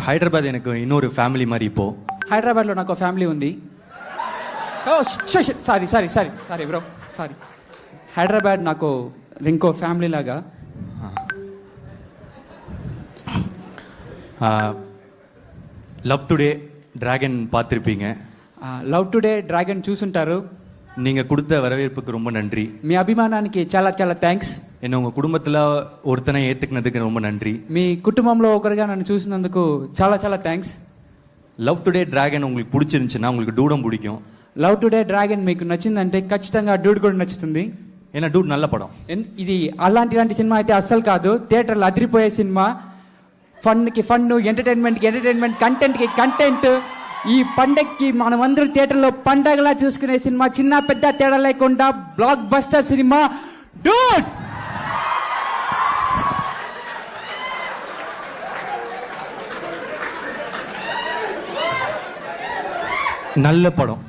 హైదరాబాద్ எனக்கு இன்னொரு ఫ్యామిలీ மாதிரி இப்போ. హైదరాబాద్లో నాకు ఫ్యామిలీ ఉంది. Oh sorry sorry sorry sorry bro sorry. Hyderabad నాకు ఇంకో ఫ్యామిలీ లాగా. లవ్ టుడే డ్రాగన్ பார்த்திருப்பீங்க. లవ్ టుడే డ్రాగన్ చూసుంటారు. நீங்க கொடுத்த வரவேற்புக்கு ரொம்ப நன்றி. మీ అభిమానానికి చాలా చాలా థ్యాంక్స్. என்ன உங்க குடும்பத்துல ஒருத்தனை ஏத்துக்கினதுக்கு ரொம்ப நன்றி. మీ కుటుంబంలో ఒకరిగా నన్ను చూసినందుకు చాలా చాలా థ్యాంక్స్. లవ్ టుడే డ్రాగన్ உங்களுக்கு பிடிச்சிருந்துச்சுன்னா உங்களுக்கு டூடும் பிடிக்கும். లవ్ టుడే డ్రాగన్ మీకు నచ్చిందంటే ఖచ్చితంగా డూడ్ కూడా నచ్చుతుంది. ஏன்னா டூட் நல்ல படம். ఇది అలాంటి సినిమా అయితే అస్సలు కాదు. థియేటర్లో అదిరిపోయే సినిమా. ఫన్కి ఫన్, ఎంటర్టైన్మెంట్కి ఎంటర్టైన్మెంట్, కంటెంట్కి కంటెంట్. ఈ పండగకి మనమందరూ థియేటర్లో పండగలా చూసుకునే సినిమా. చిన్న పెద్ద తేడా లేకుండా బ్లాక్ బస్టర్ సినిమా డూడ్. நல்ல படம்.